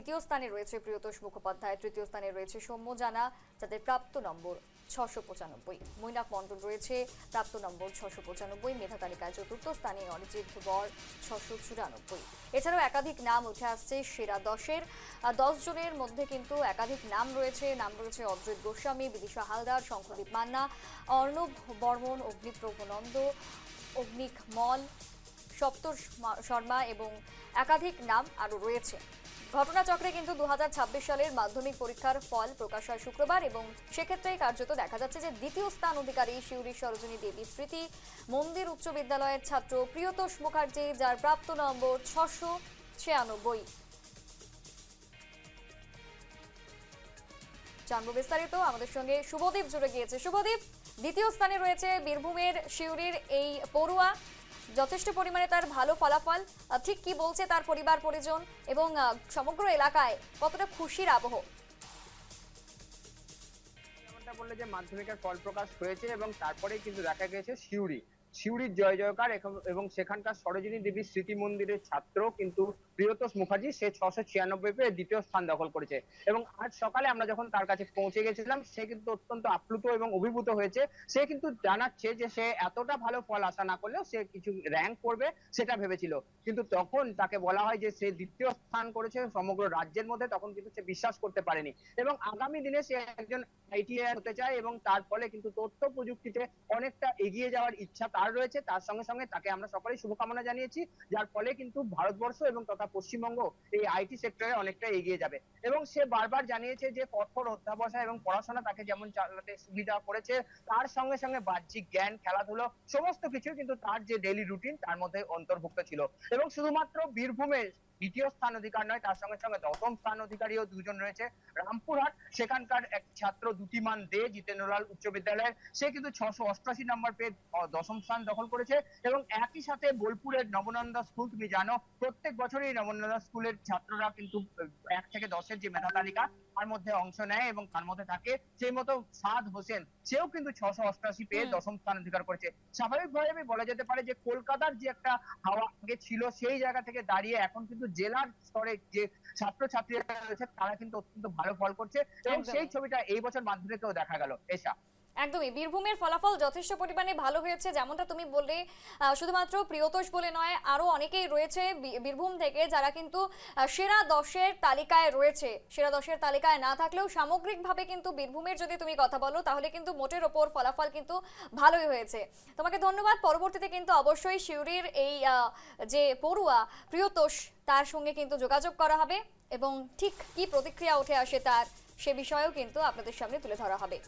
দ্বিতীয় স্থানে রয়েছে প্রিয়তোষ মুখোপাধ্যায়, তৃতীয় স্থানে রয়েছে সৌম্য জানা, যাদের প্রাপ্ত নম্বর 695। মৈনাক মণ্ডল রয়েছে প্রাপ্ত নম্বর 695। মেধা তালিকায় চতুর্থ স্থানে অরিজিৎ বর 694। এছাড়াও একাধিক নাম উঠে আসছে সেরা 10-এর। 10 জনের মধ্যে কিন্তু একাধিক নাম রয়েছে অদ্বৈত গোস্বামী, বিদিশা হালদার, শঙ্খদীপ মান্না, অর্ণব বর্মন, অগ্নিপ্রভ নন্দ, অগ্নিক মল, সপ্তর শর্মা এবং একাধিক নাম আরও রয়েছে। ঘটনাচক্রে কিন্তু 2026 সালের মাধ্যমিক পরীক্ষার ফল প্রকাশ হয় শুক্রবার, এবং সেক্ষেত্রে কার্যত দেখা যাচ্ছে যে দ্বিতীয় স্থান অধিকারী শিউরি সরোজিনী দেবী স্মৃতি মন্দির উচ্চ বিদ্যালয়ের ছাত্র প্রিয়তোষ মুখার্জি, যার প্রাপ্ত নম্বর 696। জানবো বিস্তারিত, আমাদের সঙ্গে শুভদীপ জুড়ে গিয়েছে। শুভদীপ, দ্বিতীয় স্থানে রয়েছে বীরভূমের শিউরির এই পড়ুয়া, যথেষ্ট পরিমাণে তার ভালো ফলাফল, ঠিক কি বলছে তার পরিবার পরিজন এবং সমগ্র এলাকায় কতটা খুশির আবহ? যেমনটা বললে যে মাধ্যমিকের ফল প্রকাশ হয়েছে এবং তারপরেই কিন্তু দেখা গেছে শিউরির জয় জয়কার, এবং সেখানকার সরোজিনী দেবী স্মৃতি মন্দিরের ছাত্র কিন্তু প্রিয়তোষ মুখার্জি, সে 696 পেয়ে দ্বিতীয় স্থান দখল করেছে। এবং আজ সকালে আমরা যখন তার কাছে পৌঁছে গেছিলাম, সে কিন্তু অত্যন্ত আপ্লুত এবং অভিভূত হয়েছে। সে কিন্তু জানাচ্ছে যে সে এতটা ভালো ফল আশা না করলেও সে কিছু র্যাঙ্ক করবে সেটা ভেবেছিল, কিন্তু তখন তাকে বলা হয় যে সে দ্বিতীয় স্থান করেছে সমগ্র রাজ্যের মধ্যে, তখন কিন্তু সে বিশ্বাস করতে পারেনি। এবং আগামী দিনে সে একজন আইটিআই হতে চায় এবং তার ফলে কিন্তু তথ্য প্রযুক্তিতে অনেকটা এগিয়ে যাওয়ার ইচ্ছা তার রয়েছে। তার সঙ্গে সঙ্গে তাকে আমরা সকলেই শুভকামনা জানিয়েছি, যার ফলে কিন্তু ভারতবর্ষ এবং তথা পশ্চিমবঙ্গ এই আইটি সেক্টরে অনেকটা এগিয়ে যাবে। এবং সে বারবার জানিয়েছে যে কঠোর অধ্যাবসায় এবং পড়াশোনা তাকে যেমন চালাতে সুবিধা করেছে, তার সঙ্গে সঙ্গে বাহ্যিক জ্ঞান, খেলাধুলো সমস্ত কিছু কিন্তু তার যে ডেইলি রুটিন তার মধ্যে অন্তর্ভুক্ত ছিল। এবং শুধুমাত্র বীরভূমের দ্বিতীয় স্থান অধিকার নয়, তার সঙ্গে সঙ্গে দশম স্থান অধিকারীও দুজন রয়েছে। রামপুরহাট সেখানকার এক ছাত্র দ্যুতিমান দে জিতেন্দ্রলাল উচ্চ বিদ্যালয়ের, সে কিন্তু 688 নম্বর পেয়ে দশম স্থান দখল করেছে। এবং একই সাথে বোলপুরের নবনন্দা স্কুল, তুমি জানো প্রত্যেক বছরই নবনন্দা স্কুলের ছাত্ররা কিন্তু 1 থেকে 10-এর যে মেধা তালিকা তার মধ্যে অংশ নেয় এবং তার মধ্যে থাকে, সেই মতো সাদ হোসেন, সেও কিন্তু 688 পেয়ে দশম স্থান অধিকার করেছে। স্বাভাবিকভাবে বলা যেতে পারে যে কলকাতার যে একটা হাওয়া আগে ছিল, সেই জায়গা থেকে দাঁড়িয়ে এখন কিন্তু জেলার স্তরে যে ছাত্রছাত্রীরা রয়েছে তারা কিন্তু অত্যন্ত ভালো ফল করছে, এবং সেই ছবিটা এই বছর মাধ্যমিকেও দেখা গেল। এসা একদমই, বীরভূমের ফলাফল যথেষ্ট পরিমাণে ভালো হয়েছে, যেমনটা তুমি বললে। শুধুমাত্র প্রিয়তোষ বলে নয়, আরো অনেকেই রয়েছে বীরভূম থেকে যারা কিন্তু সেরা 10-এর তালিকায় রয়েছে। সেরা 10-এর তালিকায় না থাকলেও সামগ্রিকভাবে কিন্তু বীরভূমের যদি তুমি কথা বলো, তাহলে কিন্তু মোটের ওপর ফলাফল কিন্তু ভালোই হয়েছে। তোমাকে ধন্যবাদ। পরবর্তীতে কিন্তু অবশ্যই শিউরির এই যে পড়ুয়া প্রিয়তোষ, তার সঙ্গে কিন্তু যোগাযোগ করা হবে এবং ঠিক কি প্রতিক্রিয়া উঠে আসে তার, সে বিষয়েও কিন্তু আপনাদের সামনে তুলে ধরা হবে।